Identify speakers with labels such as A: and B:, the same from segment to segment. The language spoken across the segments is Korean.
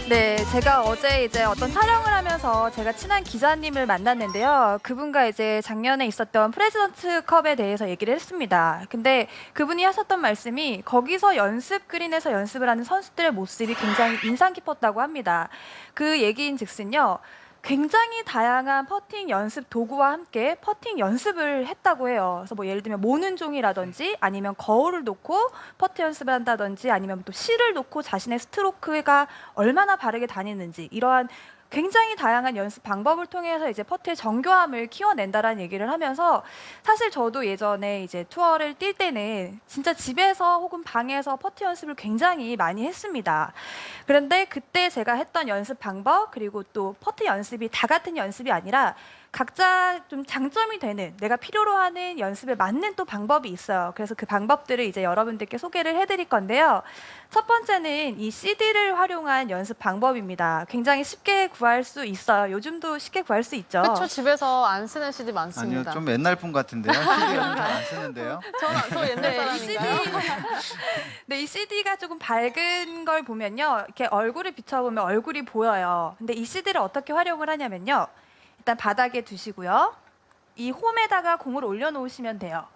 A: 네, 제가 어제 이제 어떤 촬영을 하면서 제가 친한 기자님을 만났는데요. 그분과 이제 작년에 있었던 프레지던트 컵에 대해서 얘기를 했습니다. 근데 그분이 하셨던 말씀이 거기서 연습 그린에서 연습을 하는 선수들의 모습이 굉장히 인상 깊었다고 합니다. 그 얘기인즉슨요. 굉장히 다양한 퍼팅 연습 도구와 함께 퍼팅 연습을 했다고 해요. 그래서 뭐 예를 들면 모는 종이라든지 아니면 거울을 놓고 퍼트 연습을 한다든지 아니면 또 실을 놓고 자신의 스트로크가 얼마나 바르게 다니는지 이러한 굉장히 다양한 연습 방법을 통해서 이제 퍼트의 정교함을 키워낸다라는 얘기를 하면서 사실 저도 예전에 이제 투어를 뛸 때는 진짜 집에서 혹은 방에서 퍼트 연습을 굉장히 많이 했습니다. 그런데 그때 제가 했던 연습 방법 그리고 또 퍼트 연습이 다 같은 연습이 아니라 각자 좀 장점이 되는 내가 필요로 하는 연습에 맞는 또 방법이 있어요. 그래서 그 방법들을 이제 여러분들께 소개를 해드릴 건데요. 첫 번째는 이 CD를 활용한 연습 방법입니다. 굉장히 쉽게 구할 수 있어요. 요즘도 쉽게 구할 수 있죠.
B: 그렇죠. 집에서 안 쓰는 CD
C: 아니요,
B: 많습니다.
C: 좀 옛날 분 같은데요. CD는 잘 안 쓰는데요.
B: 저 옛날
A: 네, 이
B: 사람인가요?
A: 네, 이 CD가 조금 밝은 걸 보면요. 이렇게 얼굴을 비춰보면 얼굴이 보여요. 근데 이 CD를 어떻게 활용을 하냐면요. 일단 바닥에 두시고요. 이 홈에다가 공을 올려놓으시면 돼요.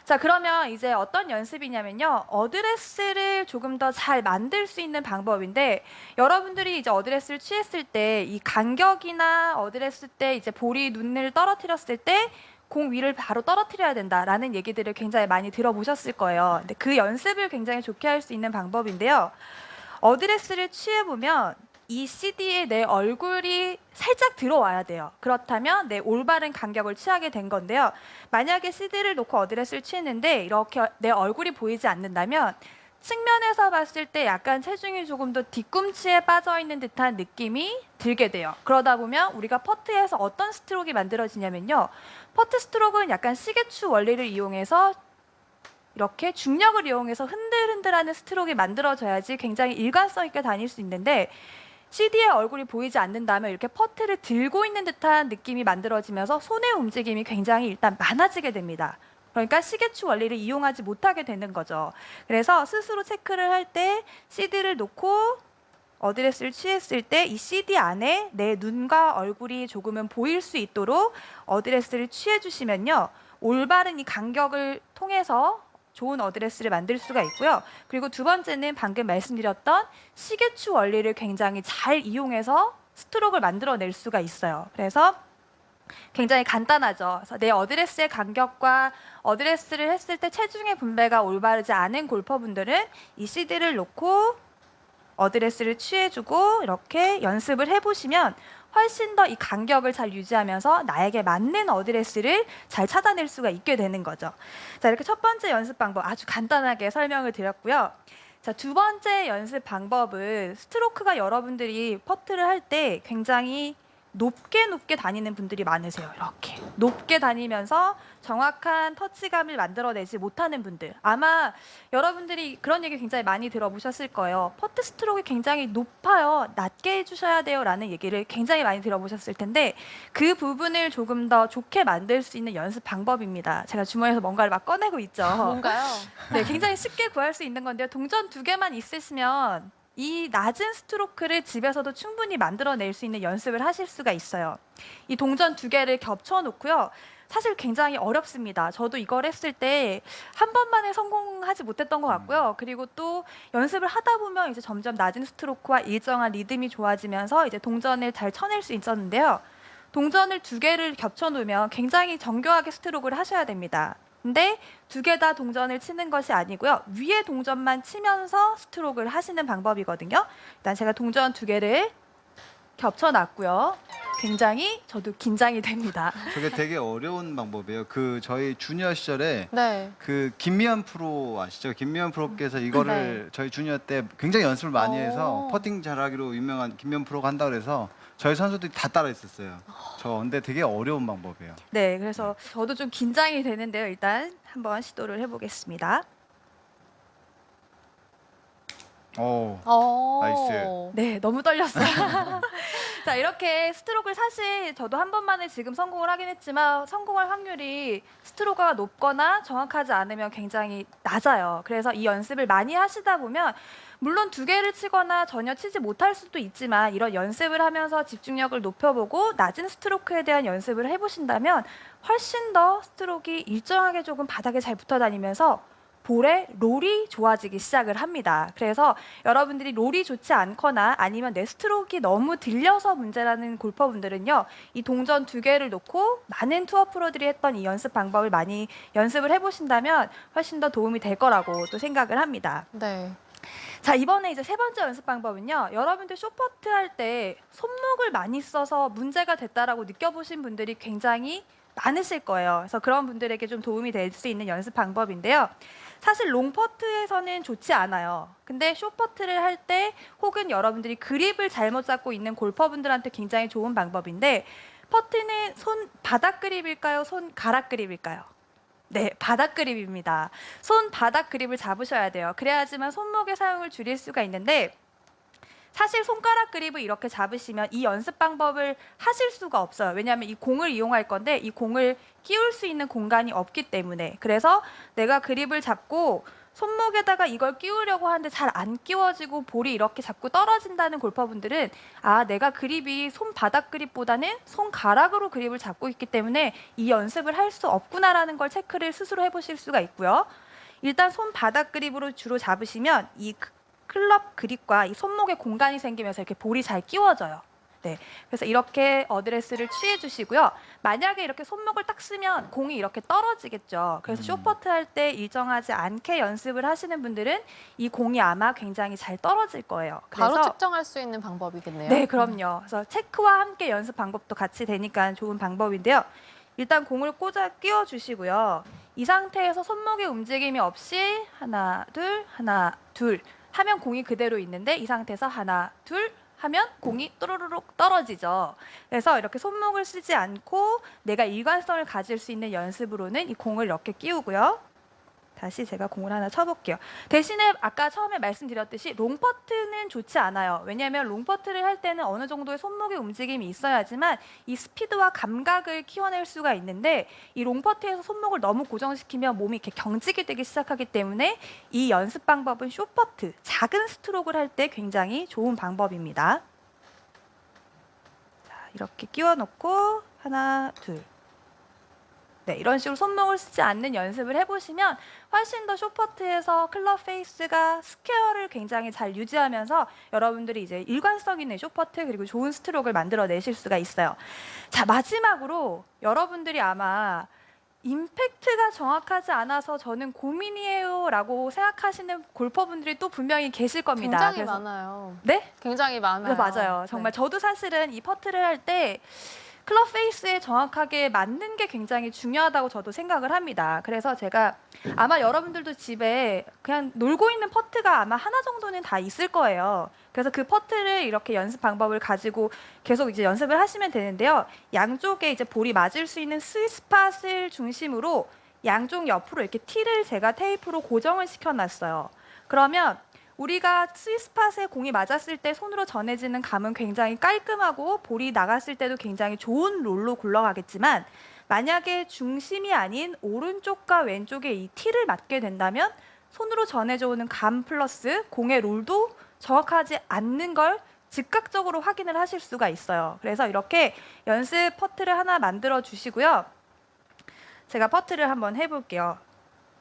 A: 자, 그러면 이제 어떤 연습이냐면요. 어드레스를 조금 더 잘 만들 수 있는 방법인데 여러분들이 이제 어드레스를 취했을 때 이 간격이나 어드레스 때 이제 볼이 눈을 떨어뜨렸을 때 공 위를 바로 떨어뜨려야 된다라는 얘기들을 굉장히 많이 들어보셨을 거예요. 근데 그 연습을 굉장히 좋게 할 수 있는 방법인데요. 어드레스를 취해보면 이 CD에 내 얼굴이 살짝 들어와야 돼요. 그렇다면 내 올바른 간격을 취하게 된 건데요. 만약에 CD를 놓고 어드레스를 취했는데 이렇게 내 얼굴이 보이지 않는다면 측면에서 봤을 때 약간 체중이 조금 더 뒤꿈치에 빠져 있는 듯한 느낌이 들게 돼요. 그러다 보면 우리가 퍼트에서 어떤 스트로크가 만들어지냐면요. 퍼트 스트로크는 약간 시계추 원리를 이용해서 이렇게 중력을 이용해서 흔들흔들하는 스트로크가 만들어져야지 굉장히 일관성 있게 다닐 수 있는데 CD의 얼굴이 보이지 않는다면 이렇게 퍼트를 들고 있는 듯한 느낌이 만들어지면서 손의 움직임이 굉장히 일단 많아지게 됩니다. 그러니까 시계추 원리를 이용하지 못하게 되는 거죠. 그래서 스스로 체크를 할 때 CD를 놓고 어드레스를 취했을 때 이 CD 안에 내 눈과 얼굴이 조금은 보일 수 있도록 어드레스를 취해 주시면요. 올바른 이 간격을 통해서 좋은 어드레스를 만들 수가 있고요. 그리고 두 번째는 방금 말씀드렸던 시계추 원리를 굉장히 잘 이용해서 스트로크를 만들어낼 수가 있어요. 그래서 굉장히 간단하죠. 그래서 내 어드레스의 간격과 어드레스를 했을 때 체중의 분배가 올바르지 않은 골퍼분들은 이 CD를 놓고 어드레스를 취해주고 이렇게 연습을 해보시면 훨씬 더 이 간격을 잘 유지하면서 나에게 맞는 어드레스를 잘 찾아낼 수가 있게 되는 거죠. 자, 이렇게 첫 번째 연습 방법 아주 간단하게 설명을 드렸고요. 자, 두 번째 연습 방법은 스트로크가 여러분들이 퍼트를 할 때 굉장히 높게 다니는 분들이 많으세요. 이렇게 높게 다니면서 정확한 터치감을 만들어내지 못하는 분들. 아마 여러분들이 그런 얘기 굉장히 많이 들어보셨을 거예요. 퍼트 스트로크가 굉장히 높아요. 낮게 해주셔야 돼요. 라는 얘기를 굉장히 많이 들어보셨을 텐데 그 부분을 조금 더 좋게 만들 수 있는 연습 방법입니다. 제가 주머니에서 뭔가를 막 꺼내고 있죠.
B: 뭔가요?
A: 네, 굉장히 쉽게 구할 수 있는 건데요. 동전 두 개만 있으시면 이 낮은 스트로크를 집에서도 충분히 만들어낼 수 있는 연습을 하실 수가 있어요. 이 동전 두 개를 겹쳐 놓고요. 사실 굉장히 어렵습니다. 저도 이걸 했을 때 한 번만에 성공하지 못했던 것 같고요. 그리고 또 연습을 하다 보면 이제 점점 낮은 스트로크와 일정한 리듬이 좋아지면서 이제 동전을 잘 쳐낼 수 있었는데요. 동전을 두 개를 겹쳐 놓으면 굉장히 정교하게 스트로크를 하셔야 됩니다. 근데 두 개 다 동전을 치는 것이 아니고요. 위에 동전만 치면서 스트로크를 하시는 방법이거든요. 일단 제가 동전 두 개를 겹쳐놨고요. 굉장히 저도 긴장이 됩니다.
C: 저게 되게 어려운 방법이에요. 그 저희 주니어 시절에
B: 네.
C: 그 김미연 프로 아시죠? 김미연 프로께서 이거를 저희 주니어 때 굉장히 연습을 많이 해서 퍼팅 잘하기로 유명한 김미연 프로가 한다 그래서 저희 선수들이 다 따라 했었어요. 저 근데 되게 어려운 방법이에요.
A: 네, 그래서 저도 좀 긴장이 되는데요. 일단 한번 시도를 해보겠습니다.
C: 오,
B: 어.
C: 나이스.
A: 네, 너무 떨렸어요. 자, 이렇게 스트로크를 사실 저도 한 번만에 지금 성공을 하긴 했지만 성공할 확률이 스트로크가 높거나 정확하지 않으면 굉장히 낮아요. 그래서 이 연습을 많이 하시다 보면 물론 2개를 치거나 전혀 치지 못할 수도 있지만 이런 연습을 하면서 집중력을 높여보고 낮은 스트로크에 대한 연습을 해보신다면 훨씬 더 스트로크가 일정하게 조금 바닥에 잘 붙어 다니면서 볼의 롤이 좋아지기 시작을 합니다. 그래서 여러분들이 롤이 좋지 않거나 아니면 내 스트로크가 너무 들려서 문제라는 골퍼분들은요. 이 동전 2개를 놓고 많은 투어 프로들이 했던 이 연습 방법을 많이 연습을 해보신다면 훨씬 더 도움이 될 거라고 또 생각을 합니다.
B: 네.
A: 자, 이번에 이제 3번째 연습 방법은요. 여러분들 숏퍼트 할 때 손목을 많이 써서 문제가 됐다라고 느껴보신 분들이 굉장히 많으실 거예요. 그래서 그런 분들에게 좀 도움이 될 수 있는 연습 방법인데요. 사실 롱퍼트에서는 좋지 않아요. 근데 숏퍼트를 할 때 혹은 여러분들이 그립을 잘못 잡고 있는 골퍼분들한테 굉장히 좋은 방법인데 퍼트는 손 바닥 그립일까요? 손 가락 그립일까요? 네, 바닥 그립입니다. 손 바닥 그립을 잡으셔야 돼요. 그래야지만 손목의 사용을 줄일 수가 있는데 사실 손가락 그립을 이렇게 잡으시면 이 연습 방법을 하실 수가 없어요. 왜냐하면 이 공을 이용할 건데 이 공을 끼울 수 있는 공간이 없기 때문에. 그래서 내가 그립을 잡고 손목에다가 이걸 끼우려고 하는데 잘 안 끼워지고 볼이 이렇게 자꾸 떨어진다는 골퍼분들은 아, 내가 그립이 손바닥 그립보다는 손가락으로 그립을 잡고 있기 때문에 이 연습을 할 수 없구나라는 걸 체크를 스스로 해보실 수가 있고요. 일단 손바닥 그립으로 주로 잡으시면 이 클럽 그립과 이 손목에 공간이 생기면서 이렇게 볼이 잘 끼워져요. 네, 그래서 이렇게 어드레스를 취해 주시고요. 만약에 이렇게 손목을 딱 쓰면 공이 이렇게 떨어지겠죠. 그래서 숏퍼트 할 때 일정하지 않게 연습을 하시는 분들은 이 공이 아마 굉장히 잘 떨어질 거예요.
B: 바로
A: 그래서
B: 측정할 수 있는 방법이겠네요.
A: 네, 그럼요. 그래서 체크와 함께 연습 방법도 같이 되니까 좋은 방법인데요. 일단 공을 꽂아 끼워 주시고요. 이 상태에서 손목의 움직임이 없이 하나, 둘 하면 공이 그대로 있는데 이 상태에서 하나, 둘 하면 공이 또르르륵 떨어지죠. 그래서 이렇게 손목을 쓰지 않고 내가 일관성을 가질 수 있는 연습으로는 이 공을 이렇게 끼우고요. 다시 제가 공을 하나 쳐볼게요. 대신에 아까 처음에 말씀드렸듯이 롱퍼트는 좋지 않아요. 왜냐하면 롱퍼트를 할 때는 어느 정도의 손목의 움직임이 있어야지만 이 스피드와 감각을 키워낼 수가 있는데 이 롱퍼트에서 손목을 너무 고정시키면 몸이 이렇게 경직이 되기 시작하기 때문에 이 연습 방법은 숏퍼트, 작은 스트로크를 할 때 굉장히 좋은 방법입니다. 자, 이렇게 끼워놓고 하나, 둘. 네, 이런 식으로 손목을 쓰지 않는 연습을 해보시면 훨씬 더 숏퍼트에서 클럽 페이스가 스퀘어를 굉장히 잘 유지하면서 여러분들이 이제 일관성 있는 숏퍼트 그리고 좋은 스트로크를 만들어내실 수가 있어요. 자, 마지막으로 여러분들이 아마 임팩트가 정확하지 않아서 저는 고민이에요 라고 생각하시는 골퍼분들이 또 분명히 계실 겁니다.
B: 굉장히
A: 그래서-
B: 많아요.
A: 네?
B: 굉장히 많아요.
A: 네, 맞아요. 정말
B: 네.
A: 저도 사실은 이 퍼트를 할 때 클럽 페이스에 정확하게 맞는 게 굉장히 중요하다고 저도 생각을 합니다. 그래서 제가 아마 여러분들도 집에 그냥 놀고 있는 퍼트가 아마 하나 정도는 다 있을 거예요. 그래서 그 퍼트를 이렇게 연습 방법을 가지고 계속 이제 연습을 하시면 되는데요. 양쪽에 이제 볼이 맞을 수 있는 스윗스팟을 중심으로 양쪽 옆으로 이렇게 티를 제가 테이프로 고정을 시켜놨어요. 그러면 우리가 스윗스팟에 공이 맞았을 때 손으로 전해지는 감은 굉장히 깔끔하고 볼이 나갔을 때도 굉장히 좋은 롤로 굴러가겠지만 만약에 중심이 아닌 오른쪽과 왼쪽에 이 티를 맞게 된다면 손으로 전해져 오는 감 플러스 공의 롤도 정확하지 않는 걸 즉각적으로 확인을 하실 수가 있어요. 그래서 이렇게 연습 퍼트를 하나 만들어 주시고요. 제가 퍼트를 한번 해볼게요.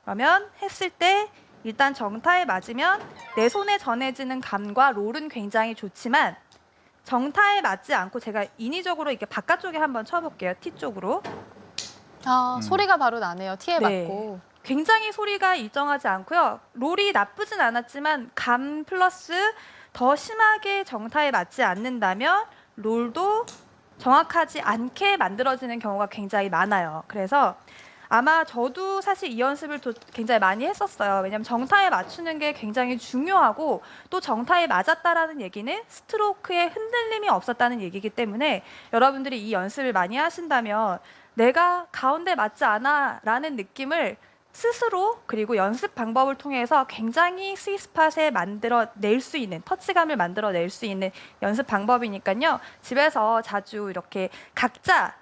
A: 그러면 했을 때 일단 정타에 맞으면 내 손에 전해지는 감과 롤은 굉장히 좋지만 정타에 맞지 않고 제가 인위적으로 이렇게 바깥쪽에 한번 쳐볼게요. 티 쪽으로.
B: 소리가 바로 나네요. 티에
A: 네.
B: 맞고.
A: 굉장히 소리가 일정하지 않고요. 롤이 나쁘진 않았지만 감 플러스 더 심하게 정타에 맞지 않는다면 롤도 정확하지 않게 만들어지는 경우가 굉장히 많아요. 그래서 아마 저도 사실 이 연습을 굉장히 많이 했었어요. 왜냐하면 정타에 맞추는 게 굉장히 중요하고 또 정타에 맞았다라는 얘기는 스트로크에 흔들림이 없었다는 얘기이기 때문에 여러분들이 이 연습을 많이 하신다면 내가 가운데 맞지 않아 라는 느낌을 스스로 그리고 연습 방법을 통해서 굉장히 스윗스팟에 만들어낼 수 있는 터치감을 만들어낼 수 있는 연습 방법이니까요. 집에서 자주 이렇게 각자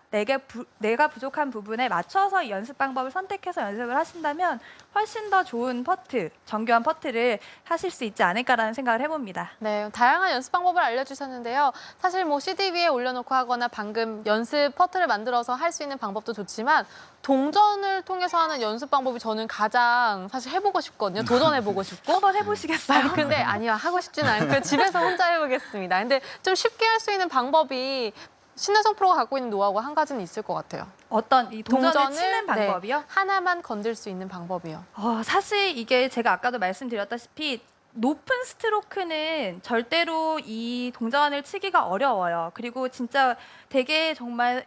A: 내가 부족한 부분에 맞춰서 이 연습 방법을 선택해서 연습을 하신다면 훨씬 더 좋은 퍼트, 정교한 퍼트를 하실 수 있지 않을까라는 생각을 해봅니다.
B: 네, 다양한 연습 방법을 알려주셨는데요. 사실 뭐 CD 위에 올려놓고 하거나 방금 연습 퍼트를 만들어서 할 수 있는 방법도 좋지만 동전을 통해서 하는 연습 방법이 저는 가장 사실 해보고 싶거든요. 도전해보고 싶고.
A: 한번 해보시겠어요?
B: 근데 아니요, 하고 싶지는 않고요. 집에서 혼자 해보겠습니다. 근데 좀 쉽게 할 수 있는 방법이 신혜성 프로가 갖고 있는 노하우가 한 가지는 있을 것 같아요.
A: 어떤 이 동전을 치는
B: 네,
A: 방법이요?
B: 하나만 건들 수 있는 방법이요.
A: 사실 이게 제가 아까도 말씀드렸다시피 높은 스트로크는 절대로 이 동전을 치기가 어려워요. 그리고 진짜 되게 정말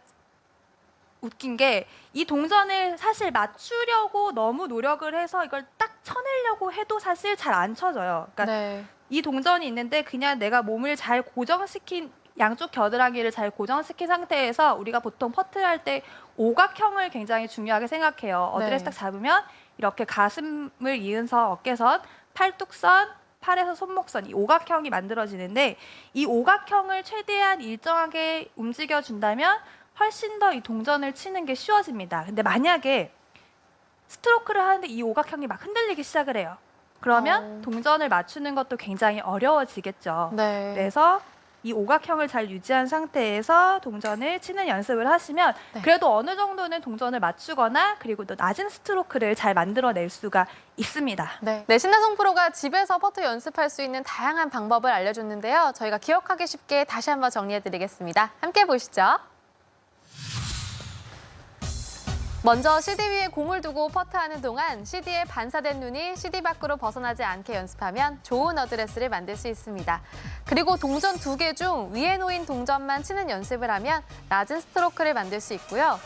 A: 웃긴 게 이 동전을 사실 맞추려고 너무 노력을 해서 이걸 딱 쳐내려고 해도 사실 잘 안 쳐져요. 그러니까
B: 네.
A: 이 동전이 있는데 그냥 내가 몸을 잘 고정시킨 양쪽 겨드랑이를 잘 고정시킨 상태에서 우리가 보통 퍼트를 할 때 오각형을 굉장히 중요하게 생각해요. 어드레스
B: 네.
A: 딱 잡으면 이렇게 가슴을 이은선, 어깨선, 팔뚝선, 팔에서 손목선 이 오각형이 만들어지는데 이 오각형을 최대한 일정하게 움직여준다면 훨씬 더 이 동전을 치는 게 쉬워집니다. 근데 만약에 스트로크를 하는데 이 오각형이 막 흔들리기 시작을 해요. 그러면 동전을 맞추는 것도 굉장히 어려워지겠죠.
B: 네.
A: 그래서 이 오각형을 잘 유지한 상태에서 동전을 치는 연습을 하시면
B: 네.
A: 그래도 어느 정도는 동전을 맞추거나 그리고 또 낮은 스트로크를 잘 만들어낼 수가 있습니다.
B: 네, 신나성 프로가 집에서 퍼트 연습할 수 있는 다양한 방법을 알려줬는데요. 저희가 기억하기 쉽게 다시 한번 정리해드리겠습니다. 함께 보시죠. 먼저 CD 위에 공을 두고 퍼트하는 동안 CD에 반사된 눈이 CD 밖으로 벗어나지 않게 연습하면 좋은 어드레스를 만들 수 있습니다. 그리고 동전 2개 중 위에 놓인 동전만 치는 연습을 하면 낮은 스트로크를 만들 수 있고요.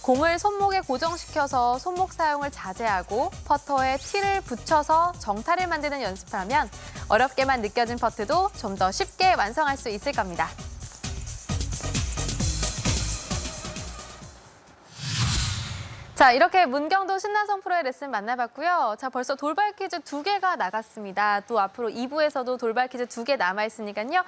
B: 공을 손목에 고정시켜서 손목 사용을 자제하고 퍼터에 티를 붙여서 정타를 만드는 연습을 하면 어렵게만 느껴진 퍼트도 좀 더 쉽게 완성할 수 있을 겁니다. 자, 이렇게 문경도 신나성 프로의 레슨 만나봤고요. 자, 벌써 돌발 퀴즈 2개가 나갔습니다. 또 앞으로 2부에서도 돌발 퀴즈 2개 남아있으니까요.